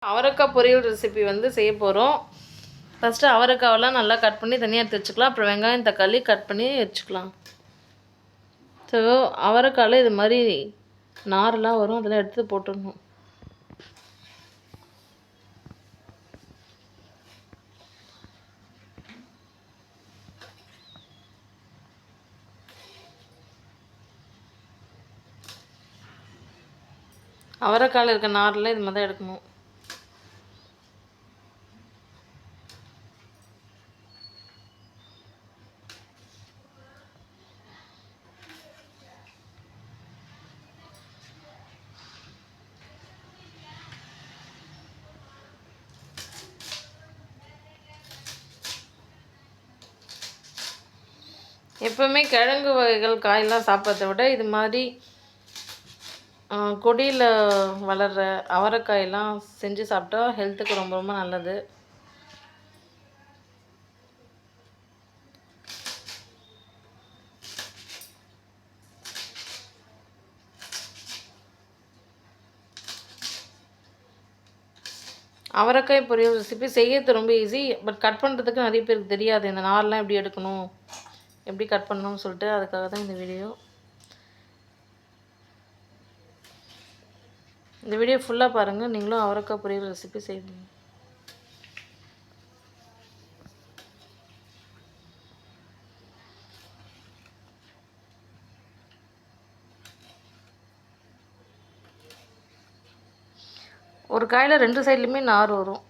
அவரைக்காய் பொரியல் ரெசிபி வந்து செய்ய போகிறோம். ஃபஸ்ட்டு அவரைக்காவெல்லாம் நல்லா கட் பண்ணி தனியாக எடுத்து வச்சுக்கலாம். அப்புறம் வெங்காயம் தக்காளி கட் பண்ணி வச்சுக்கலாம். ஸோ அவரைக்காயில் இது மாதிரி நாரெலாம் வரும், அதெல்லாம் எடுத்து போட்டுடணும். அவரைக்காயில் இருக்க நாரில் இது மாதிரி தான் எடுக்கணும். எப்போவுமே கிழங்கு வகைகள் காயெல்லாம் சாப்பிட்றத விட இது மாதிரி கொடியில் வளர்கிற அவரைக்காயெல்லாம் செஞ்சு சாப்பிட்டா ஹெல்த்துக்கு ரொம்ப ரொம்ப நல்லது. அவரைக்காய் பொரியல் ரெசிபி செய்யறது ரொம்ப ஈஸி. பட் கட் பண்ணுறதுக்கு நிறைய பேருக்கு தெரியாது, இந்த நார்லாம் எப்படி எடுக்கணும், எப்படி கட் பண்ணணும்னு சொல்லிட்டு. அதுக்காக தான் இந்த வீடியோ. இந்த வீடியோ ஃபுல்லாக பாருங்கள், நீங்களும் அவரைக்காய் பொரியல் ரெசிபி செய்வீங்க. ஒரு காயில் 2 சைட்லையுமே நார் வரும்.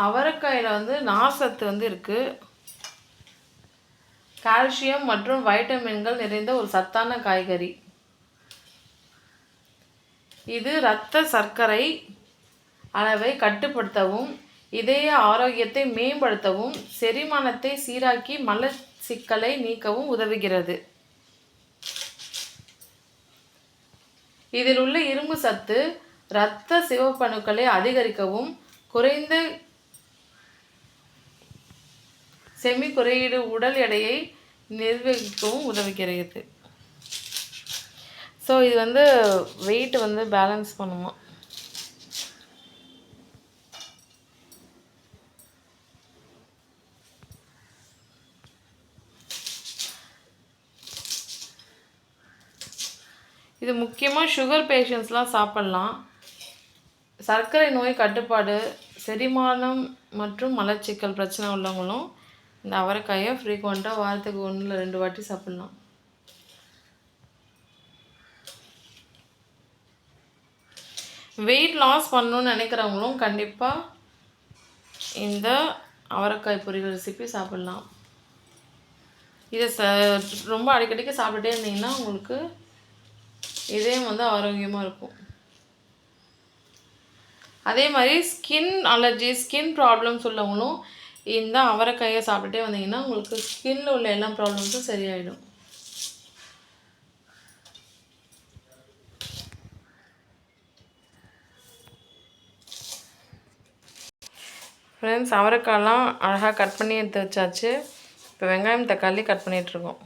அவரைக்காயில் வந்து நார்சத்து வந்து இருக்குது. கால்சியம் மற்றும் வைட்டமின்கள் நிறைந்த ஒரு சத்தான காய்கறி இது. இரத்த சர்க்கரை அளவை கட்டுப்படுத்தவும், இதய ஆரோக்கியத்தை மேம்படுத்தவும், செரிமானத்தை சீராக்கி மலச்சிக்கலை நீக்கவும் உதவுகிறது. இதில் உள்ள இரும்பு சத்து இரத்த சிவப்பணுக்களை அதிகரிக்கவும், குறைந்த செமி குறையீடு உடல் எடையை நிர்வகிக்கவும் உதவுகிறது. ஸோ இது வந்து வெயிட் வந்து பேலன்ஸ் பண்ணுமா. இது முக்கியமாக சுகர் பேஷண்ட்ஸ்லாம் சாப்பிட்லாம். சர்க்கரை நோய் கட்டுப்பாடு, செரிமானம் மற்றும் மலச்சிக்கல் பிரச்சனை உள்ளவங்களும் இந்த அவரைக்காயை ஃப்ரீக்வெண்ட்டாக வாரத்துக்கு 1 இல்லை 2 வாட்டி சாப்பிட்லாம். வெயிட் லாஸ் பண்ணணுன்னு நினைக்கிறவங்களும் கண்டிப்பாக இந்த அவரைக்காய் பொரியல் ரெசிபி சாப்பிட்லாம். இதை ரொம்ப அடிக்கடிக்கு சாப்பிட்டுட்டே இருந்தீங்கன்னா உங்களுக்கு இதயம் வந்து ஆரோக்கியமாக இருக்கும். அதே மாதிரி ஸ்கின் அலர்ஜி, ஸ்கின் ப்ராப்ளம்ஸ் உள்ளவங்களும் இந்த அவரைக்காயை சாப்பிட்டுட்டே வந்தீங்கன்னா உங்களுக்கு ஸ்கின்னில் உள்ள எல்லா ப்ராப்ளம்ஸும் சரியாயிடும். ஃப்ரெண்ட்ஸ், அவரைக்காயெல்லாம் அழகாக கட் பண்ணி எடுத்து வச்சாச்சு. இப்போ வெங்காயம் தக்காளி கட் பண்ணிகிட்ருக்கோம்.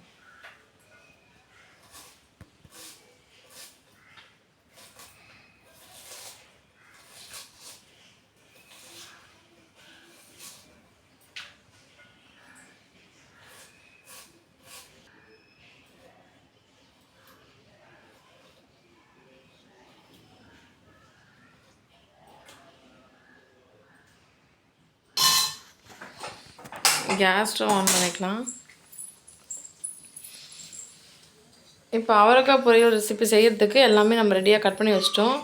கேஸ் ஸ்டவ் ஆன் பண்ணிக்கலாம். இப்போ அவரைக்காய் பொரியல் ரெசிபி செய்கிறதுக்கு எல்லாமே நம்ம ரெடியாக கட் பண்ணி வச்சிட்டோம்.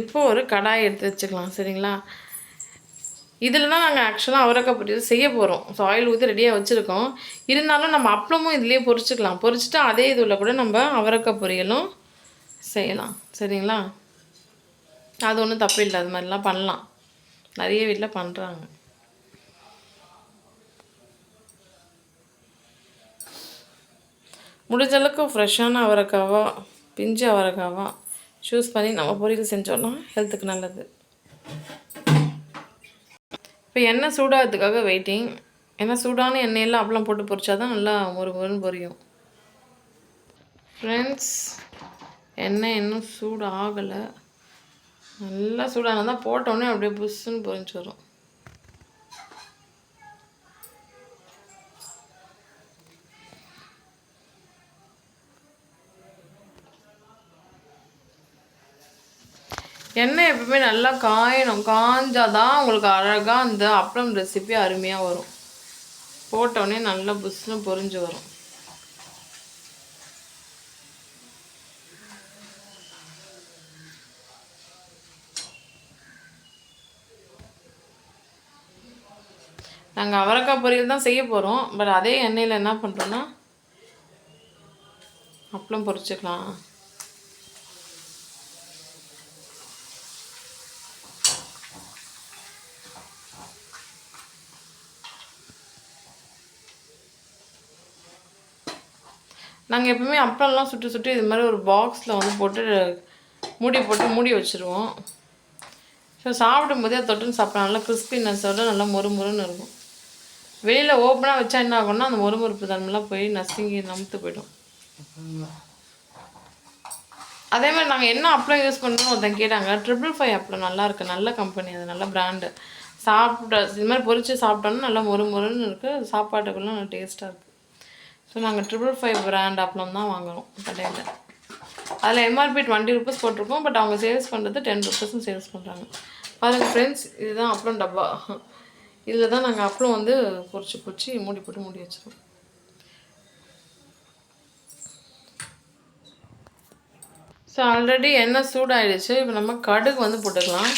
இப்போது ஒரு கடாய் எடுத்து வச்சுக்கலாம். சரிங்களா? இதில் தான் நாங்கள் ஆக்சுவலாக அவரைக்காய் பொரியல் செய்ய போகிறோம். ஸோ ஆயில் ஊற்றி ரெடியாக வச்சுருக்கோம். இருந்தாலும் நம்ம அப்பளமும் இதுலேயே பொரிச்சிக்கலாம். பொரிச்சிட்டு அதே இதில் கூட நம்ம அவரைக்காய் பொரியலும் செய்யலாம். சரிங்களா? அது ஒன்றும் தப்பு இல்லை. அது மாதிரிலாம் பண்ணலாம். நிறைய வீட்டில் பண்ணுறாங்க. முடிஞ்ச அளவுக்கு ஃப்ரெஷ்ஷான அவரைக்காவா பிஞ்சு அவரைக்காவா சூஸ் பண்ணி நம்ம பொரியல் செஞ்சோன்னா ஹெல்த்துக்கு நல்லது. இப்போ எண்ணெய் சூடாகிறதுக்காக வெயிட்டிங். ஏன்னா சூடான எண்ணெயில் அப்பளம் போட்டு பொரிச்சா தான் நல்லா மொறுமொறுன்னு பொரியும். ஃப்ரெண்ட்ஸ், எண்ணெய் இன்னும் சூடு ஆகலை. நல்லா சூடானால் தான் போட்டோன்னே அப்படியே புஷ்ஷுன்னு பொரிஞ்சு வரும். எண்ணெய் எப்பவுமே நல்லா காயணும். காஞ்சாதான் உங்களுக்கு அழகாக அந்த அப்பளம் ரெசிபி அருமையாக வரும். போட்டோடனே நல்லா புஷ்ஷுன்னு பொரிஞ்சு வரும். நாங்கள் அவரைக்காய் பொரியல் தான் செய்ய போகிறோம். பட் அதே எண்ணெயில் என்ன பண்ணுறோன்னா அப்பளம் பொரிச்சுக்கலாம். நாங்கள் எப்பவுமே அப்பளம்லாம் சுட்டு இது மாதிரி ஒரு பாக்ஸில் வந்து போட்டு மூடி வச்சுருவோம். ஸோ சாப்பிடும்போதே அதை தொட்டுன்னு சாப்பிட்டா நல்லா கிறிஸ்பினஸோட நல்லா மொறுமொறுன்னு இருக்கும். வெளியில் ஓப்பனாக வச்சா என்ன ஆகும்னா அந்த மொறுமொறுப்பு தன்மைலாம் போய் நசுங்கி நமுத்து போய்டும். அதே மாதிரி நாங்கள் என்ன அப்பளம் யூஸ் பண்ணுறோன்னு ஒருத்தன் கேட்டாங்க. 555 அப்பளம் நல்லாயிருக்கு. நல்ல கம்பெனி, அது நல்ல பிராண்டு. இது மாதிரி பொரித்து சாப்பிட்டோன்னா நல்லா மொறுமொறுன்னு இருக்குது. சாப்பாட்டுக்குள்ளே நல்லா டேஸ்ட்டாக இருக்குது. ஸோ நாங்கள் 555 பிராண்ட் அப்பளம் தான் வாங்குகிறோம் கடையில். அதில் எம்ஆர்பி 20 rupees போட்டிருக்கோம். பட் அவங்க சேல்ஸ் பண்ணுறது 10 rupees சேல்ஸ் பண்ணுறாங்க. பாருங்கள் ஃப்ரெண்ட்ஸ், இதுதான் அப்பளம் டப்பா. இதில் தான் நாங்கள் அப்பளம் வந்து பொரிச்சு மூடி போட்டு மூடி வச்சிருவோம். ஸோ ஆல்ரெடி எண்ணெய் சூடாகிடுச்சு. இப்போ நம்ம கடுகு வந்து போட்டுக்கலாம்.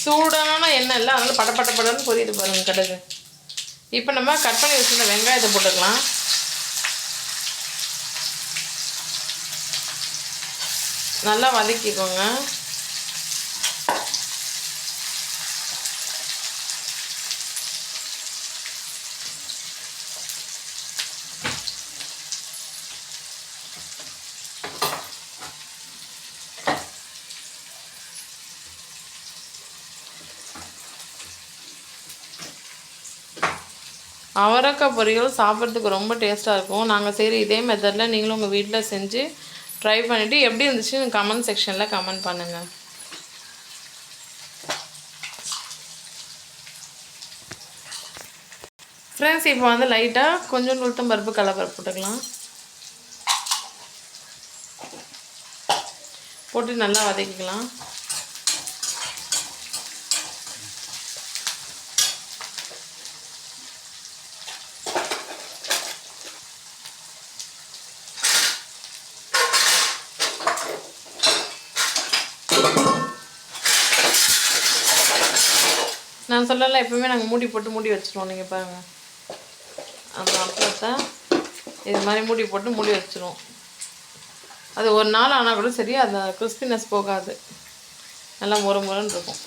சூடான எண்ணெய் இல்லை, அதனால் படன்னு பொரியுது பாருங்கள் கடுகு. இப்போ நம்ம கட் பண்ணி வச்சுருந்த வெங்காயத்தை போட்டுக்கலாம். நல்லா வதக்கிக்கோங்க. அவரைக்காய் பொரியல் சாப்பிட்றதுக்கு ரொம்ப டேஸ்ட்டாக இருக்கும். நாங்கள் செய்கிற இதே மெத்தடில் நீங்களும் உங்கள் வீட்டில் செஞ்சு ட்ரை பண்ணிவிட்டு எப்படி இருந்துச்சுன்னு கமெண்ட் செக்ஷனில் கமெண்ட் பண்ணுங்கள். ஃப்ரெண்ட்ஸ், இப்போ வந்து லைட்டாக கொஞ்சம் உளுத்தம் பருப்பு கடலைப்பருப்பு போட்டுக்கலாம். போட்டு நல்லா வதக்கிக்கலாம். நான் சொல்லலை, எப்பவுமே நாங்கள் மூடி போட்டு மூடி வச்சுருவோம். நீங்கள் பாருங்கள், அந்த அப்பளத்தை இது மாதிரி மூடி போட்டு மூடி வச்சுருவோம். அது ஒரு நாள் ஆனால் கூட சரி, அந்த கிறிஸ்பினஸ் போகாது. நல்லா மொறுன்னு இருக்கும்.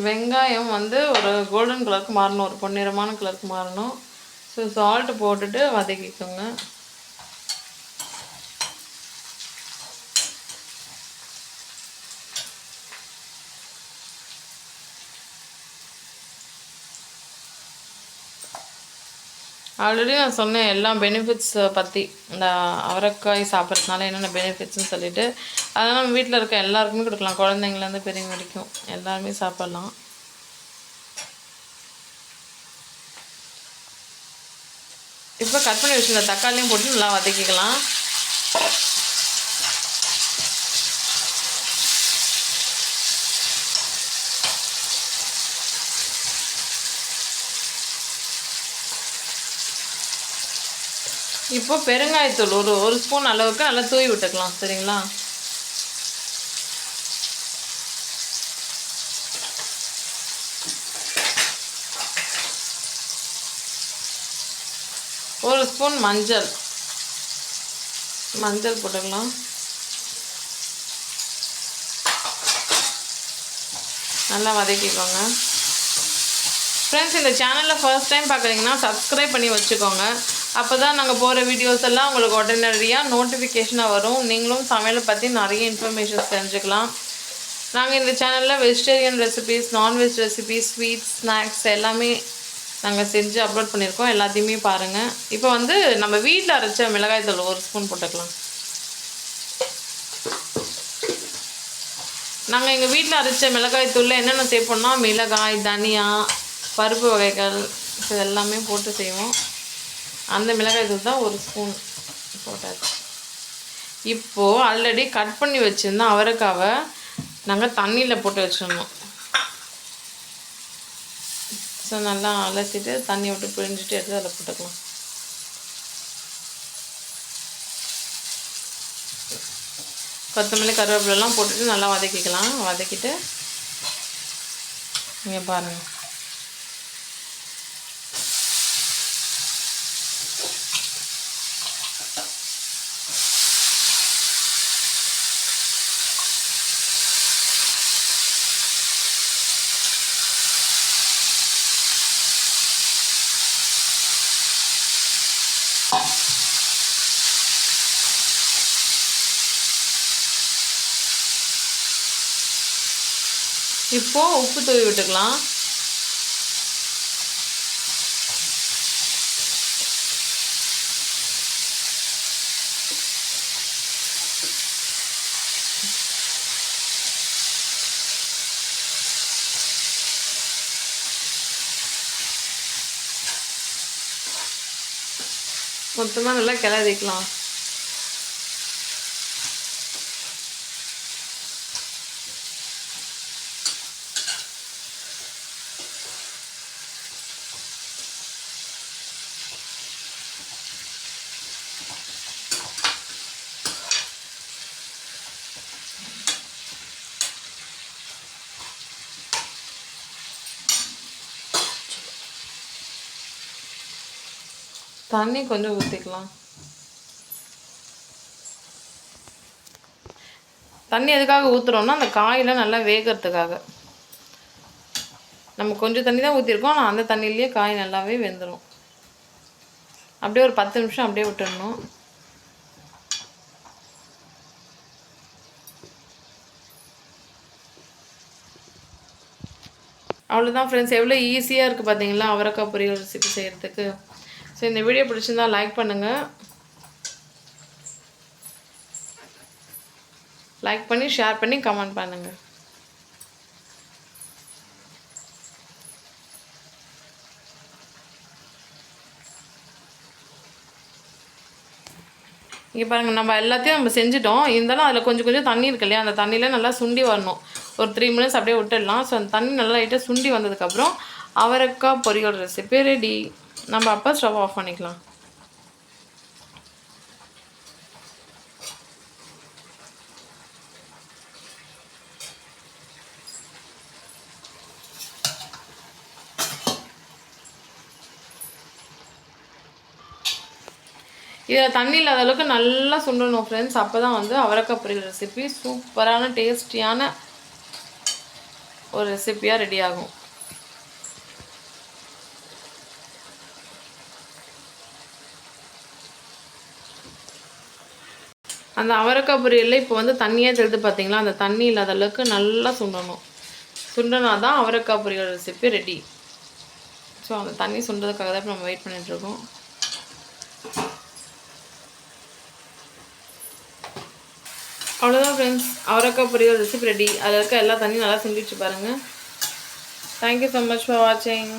வெங்காயம் வந்து ஒரு கோல்டன் கலருக்கு மாறணும், ஒரு பொன்னிறமான கலருக்கு மாறணும். ஸோ சால்ட்டு போட்டுட்டு வதக்கிக்கோங்க. ஆல்ரெடி நான் சொன்னேன் எல்லா பெனிஃபிட்ஸ் பற்றி, இந்த அவரைக்காய் சாப்பிட்றதுனால என்னென்ன பெனிஃபிட்ஸ்னு சொல்லிவிட்டு. அதனால் நம்ம வீட்டில் இருக்க எல்லாருக்குமே கொடுக்கலாம், குழந்தைங்கலேருந்து பெரியவங்க வரைக்கும் எல்லாருமே சாப்பிட்லாம். இப்போ கட் பண்ணி வச்சுருந்த தக்காளியும் போட்டு நல்லா வதக்கிக்கலாம். இப்போ பெருங்காயத்தூள் ஒரு ஸ்பூன் அளவுக்கு நல்லா தூவி விட்டுக்கலாம். சரிங்களா? ஒரு ஸ்பூன் மஞ்சள் போட்டுக்கலாம். நல்லா வதக்கிக்கோங்க. ஃப்ரெண்ட்ஸ், இந்த சேனலில் ஃபர்ஸ்ட் டைம் பார்க்குறீங்கன்னா சப்ஸ்கிரைப் பண்ணி வச்சுக்கோங்க. அப்போ தான் நாங்கள் போகிற வீடியோஸ் எல்லாம் உங்களுக்கு உடனடியாக நோட்டிஃபிகேஷனாக வரும். நீங்களும் சமையலை பற்றி நிறைய இன்ஃபர்மேஷன்ஸ் தெரிஞ்சுக்கலாம். நாங்கள் இந்த சேனலில் vegetarian recipes, non veg recipes, sweets, snacks எல்லாமே நாங்கள் செஞ்சு அப்லோட் பண்ணியிருக்கோம். எல்லாத்தையுமே பாருங்கள். இப்போ வந்து நம்ம வீட்டில் அரைச்ச மிளகாய்த்தூள் ஒரு ஸ்பூன் போட்டுக்கலாம். நாங்கள் எங்கள் வீட்டில் அரைச்ச மிளகாய்த்தூளில் என்னென்ன சேர்ப்போம்னா மிளகாய், தனியா, பருப்பு வகைகள் இது எல்லாமே போட்டு செய்வோம். அந்த மிளகாய்த்தூள் தான் ஒரு ஸ்பூன் போட்டாச்சு. இப்போது ஆல்ரெடி கட் பண்ணி வச்சுருந்தோம் அவரைக்காவை நாங்கள் தண்ணியில் போட்டு வச்சிடணும். ஸோ நல்லா அலசிட்டு தண்ணி விட்டு பிழிஞ்சிட்டு எடுத்து அதில் போட்டுக்கலாம். கொத்தமல்லி, கருவேப்பிலெல்லாம் போட்டுட்டு நல்லா வதக்கிக்கலாம். வதக்கிட்டு இங்கே பாருங்கள், இப்போது உப்பு தூவி விட்டுக்கலாம். மொத்தமாக நல்லா கிளறிக்கலாம். தண்ணி கொஞ்சம் ஊற்றிக்கலாம். தண்ணி எதுக்காக ஊற்றுறோம்னா அந்த காயெல்லாம் நல்லா வேகிறதுக்காக. நம்ம கொஞ்சம் தண்ணி தான் ஊற்றிருக்கோம், ஆனால் அந்த தண்ணியிலேயே காய் நல்லாவே வெந்துடும். அப்படியே ஒரு 10 நிமிஷம் அப்படியே விட்டுடணும். அவ்வளோதான் ஃப்ரெண்ட்ஸ், எவ்வளோ ஈஸியாக இருக்குது பார்த்தீங்களா அவரைக்காய் பொரியல் ரெசிபி செய்கிறதுக்கு. ஸோ இந்த வீடியோ பிடிச்சிருந்தா லைக் பண்ணுங்கள். லைக் பண்ணி ஷேர் பண்ணி கமெண்ட் பண்ணுங்கள். இங்கே பாருங்கள், நம்ம எல்லாத்தையும் நம்ம செஞ்சுட்டோம். இருந்தாலும் அதில் கொஞ்சம் கொஞ்சம் தண்ணி இருக்கு இல்லையா, அந்த தண்ணியில் நல்லா சுண்டி வரணும். ஒரு 3 மினிட்ஸ் அப்படியே விட்டுடலாம். ஸோ அந்த தண்ணி நல்லா லைட்டாக சுண்டி வந்ததுக்கப்புறம் அவரைக்காய் பொரியல் ரெசிபி ரெடி. நம்ம அப்போ ஸ்டவ் ஆஃப் பண்ணிக்கலாம். இதில் தண்ணி இல்லாத அளவுக்கு நல்லா சுண்டணும் ஃப்ரெண்ட்ஸ். அப்போ தான் வந்து அவரைக்காய் பொரியல் ரெசிபி சூப்பரான டேஸ்டியான ஒரு ரெசிபியாக ரெடி ஆகும். அந்த அவரைக்காய் பொரியலில் இப்போ வந்து தண்ணியாக தெரியுது பார்த்தீங்களா, அந்த தண்ணி இல்லாத அளவுக்கு நல்லா சுண்டணும். சுண்டனா தான் அவரைக்காய் பொரியல் ரெசிபி ரெடி. ஸோ அந்த தண்ணி சுண்டதுக்காக தான் இப்போ நம்ம வெயிட் பண்ணிகிட்ருக்கோம். அவ்வளோதான் ஃப்ரெண்ட்ஸ், அவரைக்காய் பொரியல் ரெசிபி ரெடி. அதில் இருக்க எல்லா தண்ணியும் நல்லா சிந்திச்சு பாருங்கள். தேங்க்யூ ஸோ மச் ஃபார் வாட்சிங்.